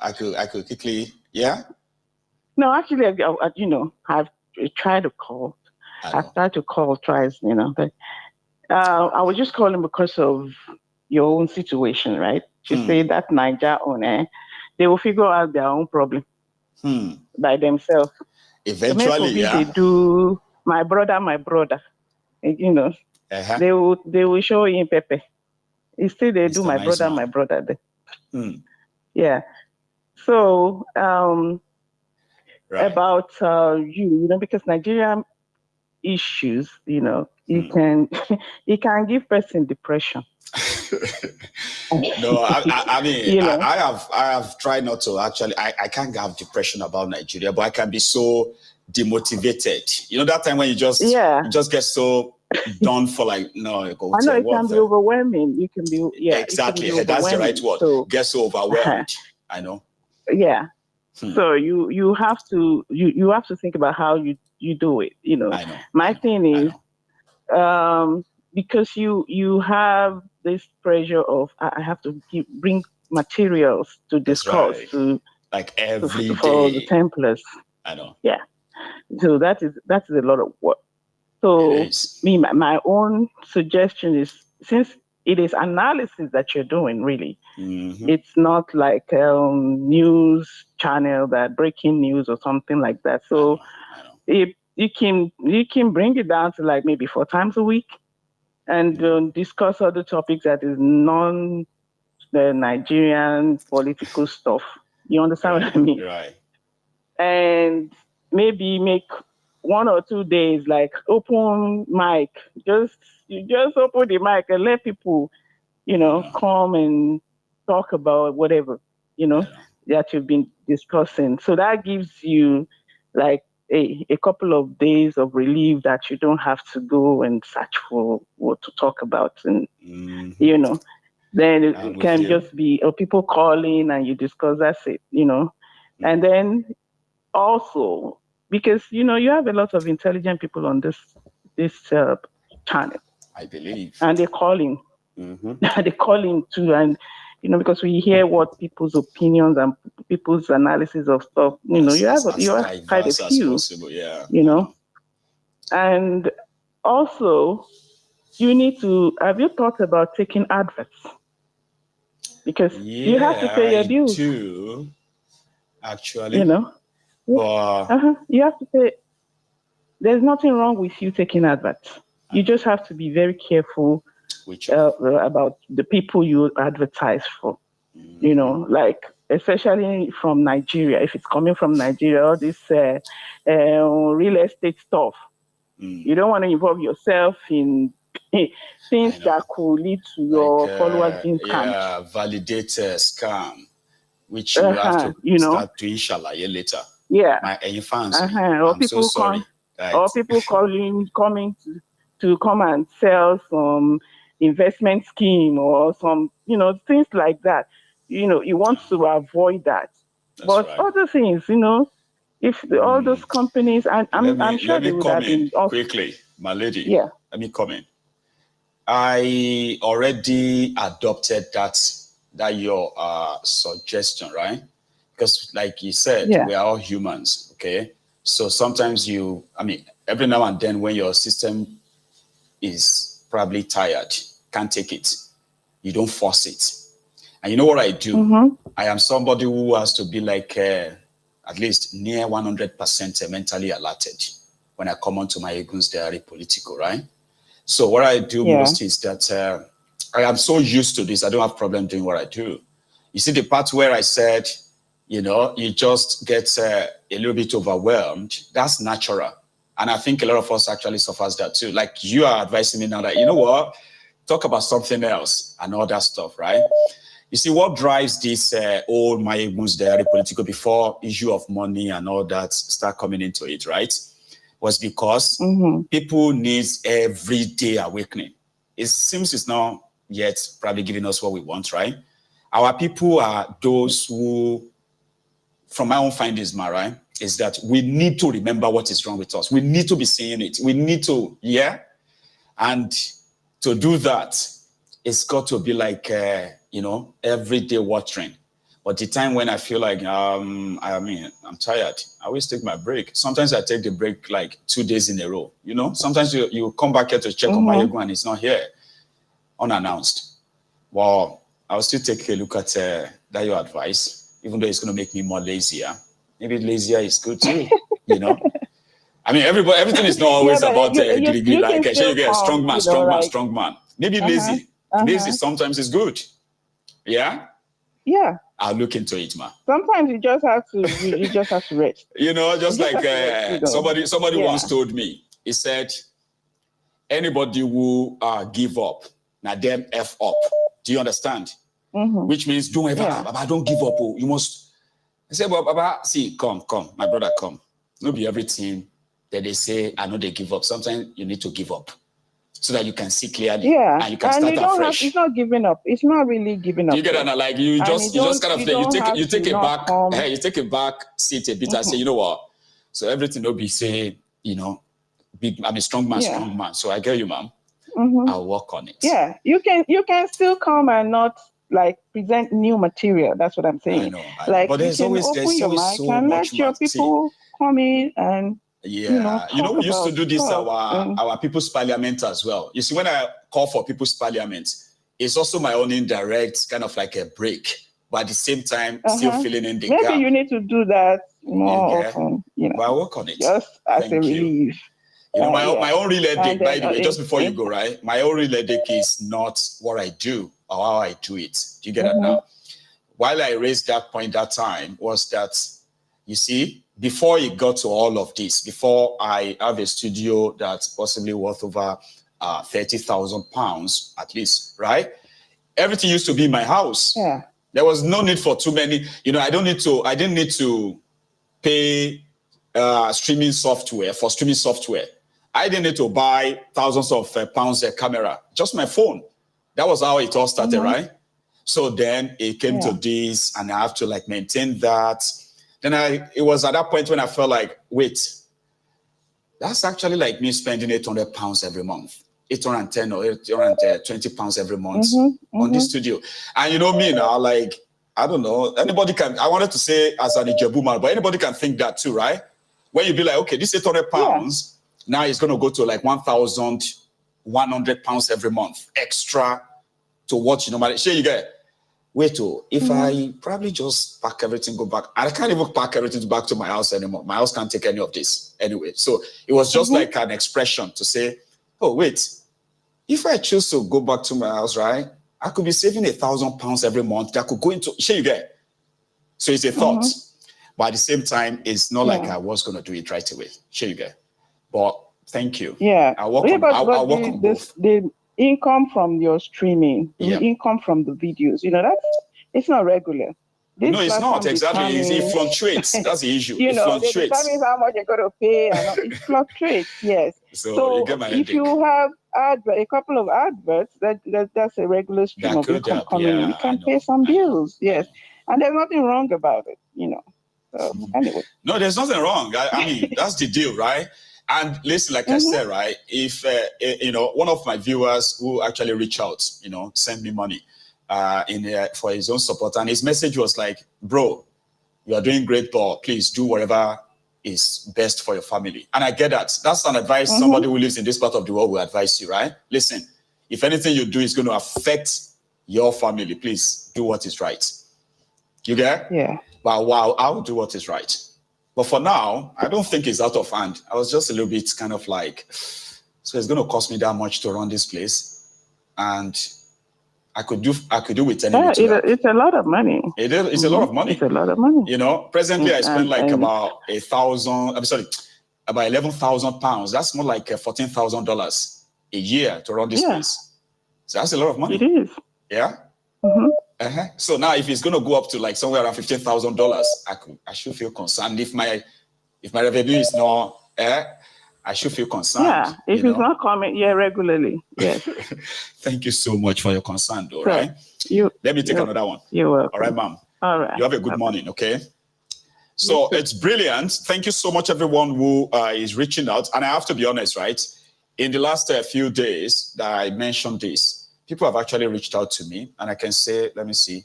I could quickly, yeah? No, actually, I've tried to call. I've tried to call twice, but I was just calling because of your own situation, right? You say that Niger owner, they will figure out their own problem by themselves. Eventually, They do my brother, they will show in Pepe. Instead, they do my brother there. Yeah. So, about because Nigerian issues, it can it can give person depression. No, I mean, I have tried not to actually. I can't have depression about Nigeria, but I can be so demotivated. That time when you just get so done for like, no, I know it can be overwhelming. You can be exactly. That's the right word. So, get so overwhelmed. I know. Yeah. So you have to think about how you do it. I know. My thing is, because you have this pressure of I have to bring materials to discuss like every day for the Templars. I know. Yeah. So that is a lot of work. So my own suggestion is, since it is analysis that you're doing, really, it's not like news channel that breaking news or something like that. So I know. if you can bring it down to like maybe 4 times a week, and discuss other topics that is the Nigerian political stuff. You understand what I mean? Right. And maybe make 1 or 2 days like open mic. You just open the mic and let people, come and talk about whatever, that you've been discussing. So that gives you like a couple of days of relief that you don't have to go and search for what to talk about. And, then it can just be people calling and you discuss, that's it, And then also, because, you have a lot of intelligent people on this channel. I believe. And they're calling. They call in too, and because we hear what people's opinions and people's analysis of stuff. You have quite a few. Possible, and also you need to. Have you thought about taking adverts? Because you have to pay your bills. Too, actually. But you have to pay. There's nothing wrong with you taking adverts. You just have to be very careful about the people you advertise for. Like especially from Nigeria. If it's coming from Nigeria, all this real estate stuff, you don't want to involve yourself in things that could lead to your followers being scammed. Yeah, validate scam, which you have to start doing later. Yeah. My fans. Or people so sorry. Or people coming to come and sell some investment scheme or some, things like that. You want to avoid that. But other things, if all those companies, and I'm sure they would have been quickly, my lady. Yeah. Let me come in. I already adopted that your suggestion, right? Because like you said, we are all humans, okay? So sometimes every now and then when your system is probably tired, can't take it, you don't force it. And you know what I do? I am somebody who has to be like at least near 100% mentally alerted when I come onto my Egun's Diary Political, right? So what I do most is that I am so used to this, I don't have problem doing what I do. You see the part where I said, you just get a little bit overwhelmed. That's natural. And I think a lot of us actually suffers that too. Like you are advising me now that, you know what, talk about something else and all that stuff, right? You see, what drives this old My Egun's Diary Political before issue of money and all that start coming into it, right? Was because people need everyday awakening. It seems it's not yet probably giving us what we want, right? Our people are those who, from my own findings, right, is that we need to remember what is wrong with us. We need to be seeing it. We need to, and to do that, it's got to be like, everyday watering. But the time when I feel like, I'm tired, I always take my break. Sometimes I take the break like 2 days in a row. You know, sometimes you come back here to check on my ego and it's not here, unannounced. Well, I'll still take a look at that your advice, even though it's going to make me more lazier. Maybe lazier is good too, you know. I mean, everything is not always about gritty. Like I say, you get a strong man. Maybe lazy sometimes is good. Yeah. Yeah. I'll look into it, man. Sometimes you just have to rest. You know, just like somebody once told me. He said, anybody who give up, now them F up. Do you understand? Which means don't ever, Baba, don't give up. Oh. You must. I said, well, Baba, see, come, my brother, come. Not be everything that they say, I know they give up. Sometimes you need to give up so that you can see clearly. Yeah. And you can start afresh. It's not giving up. It's not really giving up. You get that? Like you just kind of you take it back. Hey, you take it back, sit a bit and say, you know what? So everything will be say, you know, I'm a strong man. So I get you, ma'am. I'll work on it. Yeah. You can still come and not like present new material. That's what I'm saying. I know. But there's always your mic so and let your people come in and we used to do this our people's parliament as well. You see, when I call for people's parliament, it's also my own indirect kind of like a break, but at the same time still filling in the gap. Maybe you need to do that more often. You know, but I'll work on it. Just as a relief. You know, my own relay deck, by the way, just before you go, right? My own relay deck is not what I do or how I do it. Do you get that now? While I raised that point that time was that, you see, before it got to all of this, before I have a studio that's possibly worth over 30,000 pounds at least, right? Everything used to be in my house. Yeah. There was no need for too many. You know, I didn't need to pay streaming software. I didn't need to buy thousands of pounds a camera, just my phone. That was how it all started, right? So then it came to this, and I have to like maintain that. Then it was at that point when I felt like, wait, that's actually like me spending 800 pounds every month, 810 or 820 pounds every month on this studio. And you know me now, like, I don't know, anybody can, I wanted to say as an Ijebu man, but anybody can think that too, right? When you be like, okay, this 800 pounds, now it's going to go to like 1,100 pounds every month extra to what you normally, sure you get. Wait, if I probably just pack everything, go back, I can't even pack everything back to my house anymore. My house can't take any of this anyway. So it was just like an expression to say, oh, wait, if I choose to go back to my house, right, I could be saving 1,000 pounds every month that could go into, sure you get. So it's a thought. But at the same time, it's not like I was going to do it right away. Sure you get. But thank you. Yeah. I'll work on both. The income from your streaming, the income from the videos, you know, it's not regular. No, it's not exactly. It fluctuates. That's the issue. You it know, fluctuates. They determine how much you're going to pay, and it fluctuates. Yes. So you get my if you have a couple of adverts, that's a regular stream of income coming in. You can pay some bills. Yes, and there's nothing wrong about it. You know. So anyway. No, there's nothing wrong. I mean, that's the deal, right? And listen, like I said, right, if, you know, one of my viewers who actually reached out, you know, sent me money for his own support. And his message was like, bro, you are doing great, but please do whatever is best for your family. And I get that. That's an advice somebody who lives in this part of the world will advise you, right? Listen, if anything you do is going to affect your family, please do what is right. You get? Yeah. But wow, I'll do what is right. But for now, I don't think it's out of hand. I was just a little bit kind of like, so it's going to cost me that much to run this place, and I could do with any. It's a lot of money. It's a lot of money. It's a lot of money. You know, presently I spend like about 1,000. I'm sorry, about 11,000 pounds. That's more like $14,000 a year to run this place. So that's a lot of money. It is. Yeah. So now, if it's going to go up to like somewhere around $15,000, I should feel concerned. If my revenue is not, I should feel concerned. Yeah, if it's not coming, regularly. Yes. Thank you so much for your concern, though. Right? Let me take another one. You're welcome. All right, ma'am. All right. You have a good morning. Okay. So it's brilliant. Thank you so much, everyone who is reaching out. And I have to be honest, right? In the last few days that I mentioned this, people have actually reached out to me, and I can say, let me see.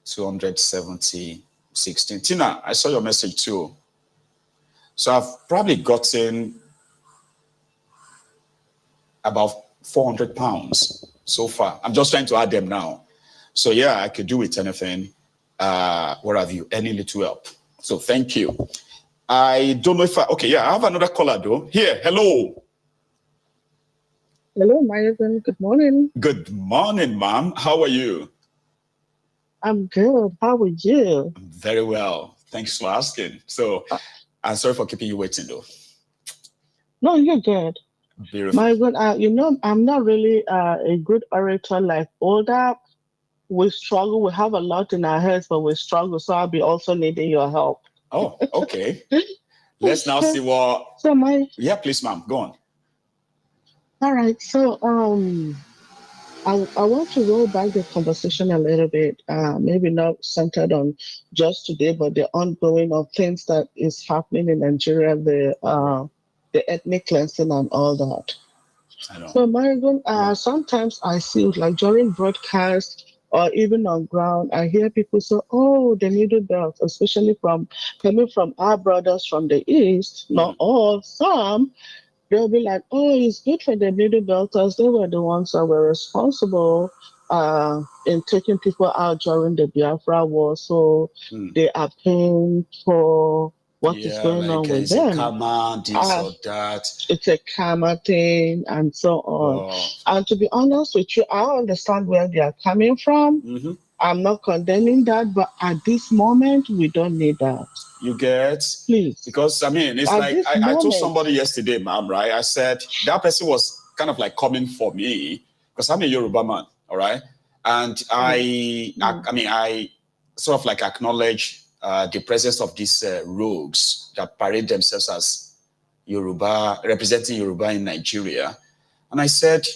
270, 16. Tina, I saw your message too. So I've probably gotten about 400 pounds so far. I'm just trying to add them now. So yeah, I could do with anything. What have you? Any little help. So thank you. I don't know if okay, yeah, I have another caller though. Here, hello. Hello, Mayavan. Good morning. Good morning, ma'am. How are you? I'm good. How are you? I'm very well. Thanks for asking. So I'm sorry for keeping you waiting though. No, you're good. Beautiful. Mayavan, I'm not really a good orator like older. We struggle. We have a lot in our heads, but we struggle. So I'll be also needing your help. Oh, okay. Let's now see what. So Yeah, please, ma'am. Go on. All right. So I want to roll back the conversation a little bit. Maybe not centered on just today, but the ongoing of things that is happening in Nigeria, the ethnic cleansing and all that. I know. So, Marigon, sometimes I see like during broadcast or even on ground, I hear people say, "Oh, the middle belt," especially from coming from our brothers from the east. Not all, some. They'll be like, "Oh, it's good for the middle belters. They were the ones that were responsible in taking people out during the Biafra war, so they are paying for what is Yeah, going like on with it's a them." karma, this or that. It's a karma thing and so on. Oh. And to be honest with you, I understand where they are coming from. I'm not condemning that, but at this moment, we don't need that. You get? Please. Because, I mean, it's At like this I told moment. somebody yesterday, ma'am, right? I said that person was kind of like coming for me because I'm a Yoruba man, all right? And I mean, I sort of like acknowledge the presence of these rogues that parade themselves as Yoruba, representing Yoruba in Nigeria. And I said,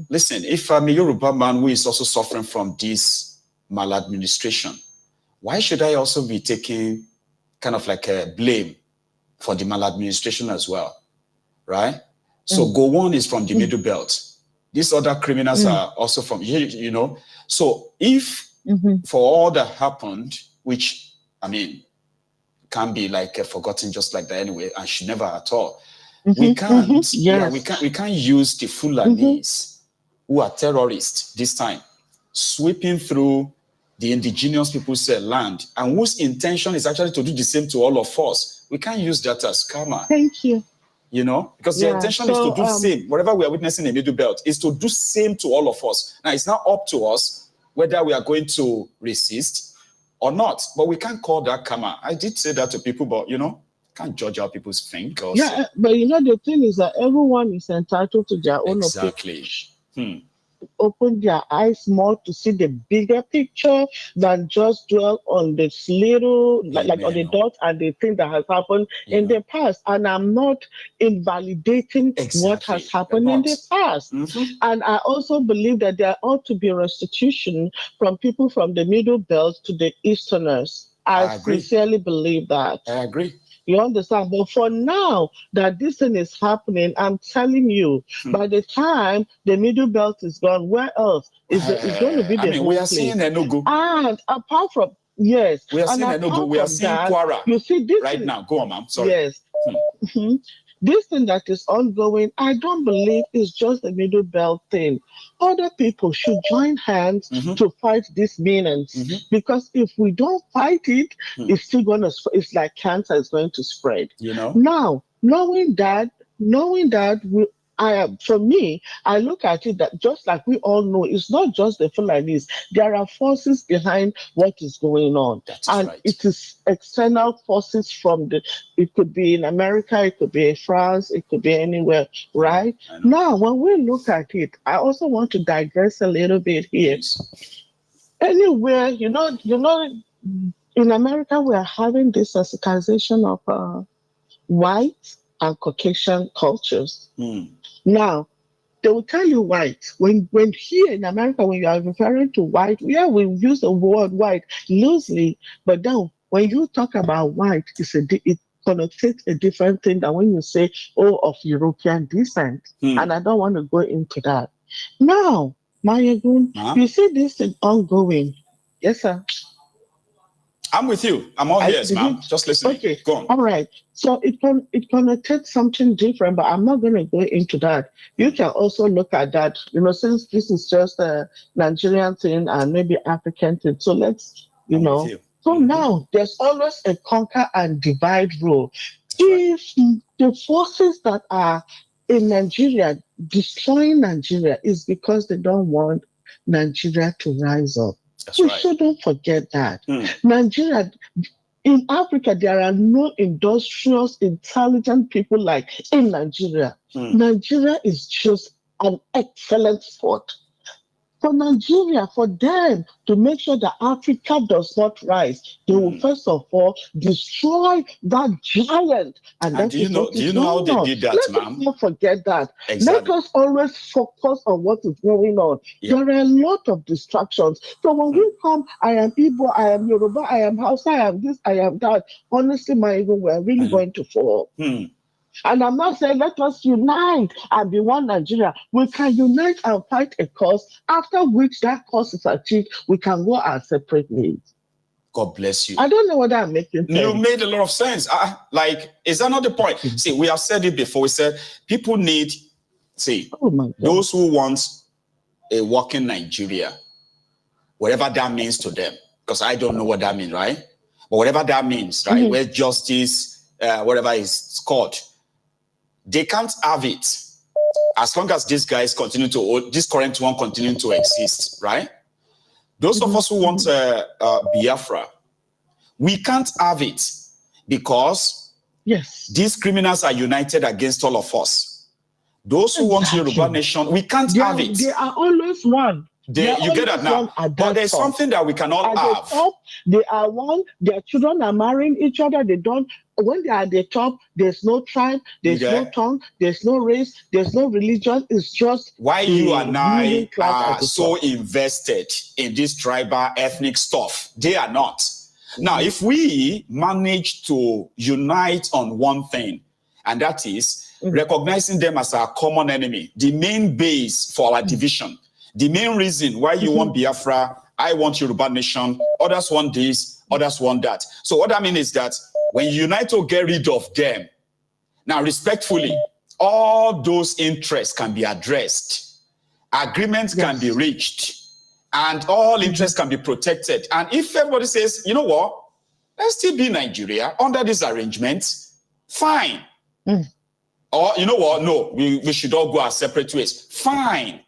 listen, if I'm a Yoruba man who is also suffering from this maladministration, why should I also be taking kind of like a blame for the maladministration as well, right? So Gowon is from the Middle Belt. These other criminals are also from, you know. So if for all that happened, which, I mean, can be like forgotten just like that anyway, and should never at all, we can't, we can't use the Fulanis who are terrorists this time, sweeping through the indigenous people's land, and whose intention is actually to do the same to all of us. We can't use that as karma. Thank you. You know, because the intention is to do same. Whatever we are witnessing in the Middle Belt is to do same to all of us. Now, it's not up to us whether we are going to resist or not, but we can't call that karma. I did say that to people, but you know, can't judge how people think. But you know, the thing is that everyone is entitled to their own exactly. opinion. Open their eyes more to see the bigger picture than just dwell on this little, like on the dot and the thing that has happened in the past. And I'm not invalidating what has happened in the past. And I also believe that there ought to be restitution from people from the Middle Belt to the Easterners. I sincerely believe that. I agree. You understand? But for now that this thing is happening, I'm telling you, by the time the Middle Belt is gone, where else is going to be the whole we are place? seeing Enugu. And apart from, yes. We are seeing Enugu. We are seeing Kwara. You see this right now. Go on, ma'am. Sorry. Yes. This thing that is ongoing, I don't believe is just the Middle Belt thing. Other people should join hands to fight these menace, because if we don't fight it, it's still gonna. It's like cancer is going to spread. You know. Now, knowing that for me, I look at it that just like we all know, it's not just the Fulanis. There are forces behind what is going on. And it is external forces from it could be in America, it could be in France, it could be anywhere, right? Now, when we look at it, I also want to digress a little bit here. Anywhere, you know, in America, we are having this sensitization of white and Caucasian cultures. Now, they will tell you white. When here in America, when you are referring to white, yeah, we use the word white loosely, but then when you talk about white, it connotates a different thing than when you say, oh, of European descent. And I don't want to go into that. Now, Mayagun, you see this thing ongoing. Yes, sir. I'm with you. I'm all ears, ma'am. Just listening. Okay. Go on. All right. So it connotates something different, but I'm not going to go into that. You can also look at that, since this is just a Nigerian thing and maybe African thing. So let's, So now there's always a conquer and divide rule. If the forces that are in Nigeria destroying Nigeria is because they don't want Nigeria to rise up. We shouldn't forget that. Nigeria, in Africa, there are no industrious, intelligent people like in Nigeria. Nigeria is just an excellent sport. For Nigeria, for them to make sure that Africa does not rise, they will first of all destroy that giant. And do you know how they did that, ma'am? Let's not forget that. Exactly. Let us always focus on what is going on. Yeah. There are a lot of distractions. So when we come, I am Igbo, I am Yoruba, I am Hausa, I am this, I am that. Honestly, my ego, we're really going to fall. And I'm not saying let us unite and be one Nigeria. We can unite and fight a cause, after which that cause is achieved, we can go our separate ways. God bless you. I don't know whether I'm making sense. You made a lot of sense. Is that not the point? See, we have said it before. We said people need, those who want a working Nigeria, whatever that means to them, because I don't know what that means, right? But whatever that means, right, where justice, whatever is called, they can't have it as long as these guys continue to, this current one continue to exist, right? Those of us who want Biafra, we can't have it because these criminals are united against all of us. Those who want Yoruba nation, we can't have it. They are always one. You get that now? But there's something that we cannot have. The top, they are one. Their children are marrying each other. They don't. When they are at the top, there's no tribe, there's no tongue, there's no race, there's no religion. It's just why you and I are so invested in this tribal ethnic stuff. They are not. Now, if we manage to unite on one thing, and that is recognizing them as our common enemy, the main base for our division, the main reason why you want Biafra, I want Yoruba nation, others want this, others want that. So what I mean is that when you unite to get rid of them, now respectfully, all those interests can be addressed, agreements can be reached, and all interests can be protected. And if everybody says, you know what, let's still be Nigeria under these arrangements, fine. Or you know what, no, we should all go our separate ways, fine.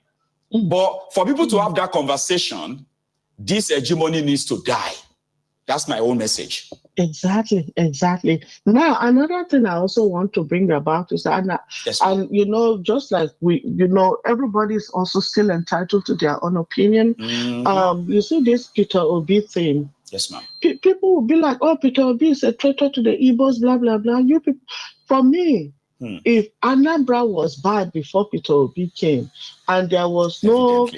But for people to have that conversation, this hegemony needs to die. That's my own message. Exactly. Now, another thing I also want to bring about is that, just like everybody is also still entitled to their own opinion. You see this Peter Obi thing. Yes, ma'am. People will be like, oh, Peter Obi is a traitor to the Igbos, blah, blah, blah. You people, for me, if Anambra was bad before Peter Obi came, and there was no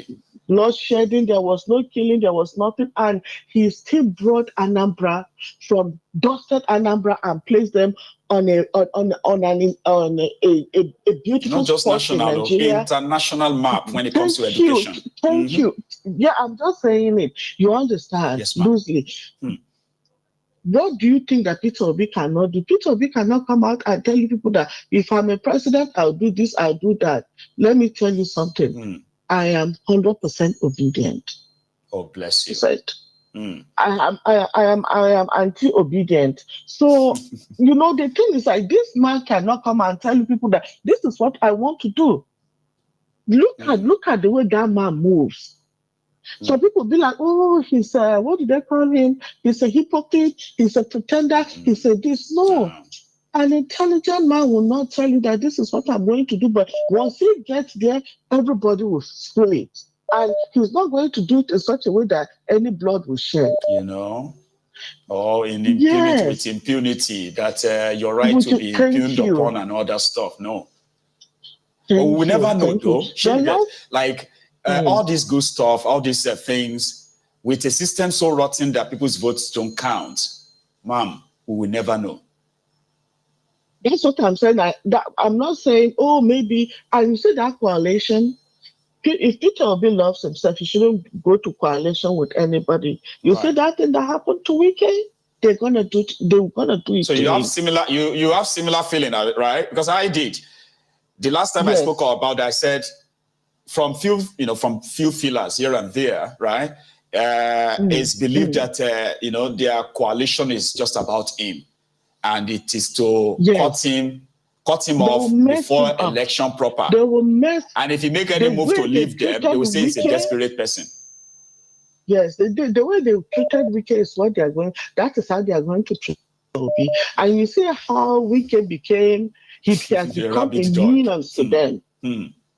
bloodshedding, there was no killing, there was nothing, and he still brought Anambra from dusted Anambra and placed them on a beautiful not just spot national, in Nigeria. International map when it comes to education. Thank you. Yeah, I'm just saying it. You understand? Yes, loosely. What do you think that Peter Obi cannot do? Peter Obi cannot come out and tell you people that if I'm a president, I'll do this, I'll do that. Let me tell you something. I am 100% obedient. Oh, bless you. Said, I am anti-obedient. So, the thing is like this man cannot come and tell people that this is what I want to do. Look at the way that man moves. So people be like, oh, he's what do they call him? He's a hypocrite, he's a pretender, he's a this. No. An intelligent man will not tell you that this is what I'm going to do, but once he gets there, everybody will feel it. And he's not going to do it in such a way that any blood will shed. Or in impunity, with impunity, that your right to be impugned upon and all that stuff. No. We never know, though. All this good stuff, all these things, with a system so rotten that people's votes don't count, ma'am, we will never know. That's what I'm saying. I'm not saying, oh, maybe, and you see that coalition, if Peter Obi loves himself, he shouldn't go to coalition with anybody. You see that thing that happened to Wike? they're gonna do it. So you have similar you have similar feeling, right? Because I did. The last time I spoke about that, I said from few feelers here and there, right? It's believed that their coalition is just about him, and it is to cut him off before election proper. They will mess. And if you make any move to leave them, they will say it's a desperate person. Yes, the way they treated Wike is what they are going. That is how they are going to treat Obi. And you see how Wike became. He has become a menace to them.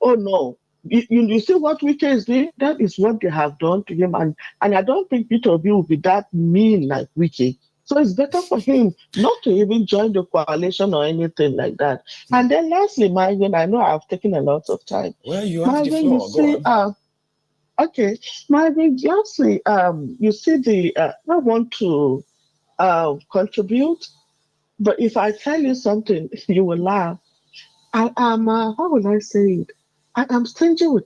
Oh no. You see what Wike is doing? That is what they have done to him. And I don't think Peter Obi will be that mean like Wike. So it's better for him not to even join the coalition or anything like that. And then lastly, Marvin, I know I've taken a lot of time. Well, you have the floor. You see, okay, Marvin, lastly, you see I want to contribute, but if I tell you something, you will laugh. I am, how will I say it? I am stingy with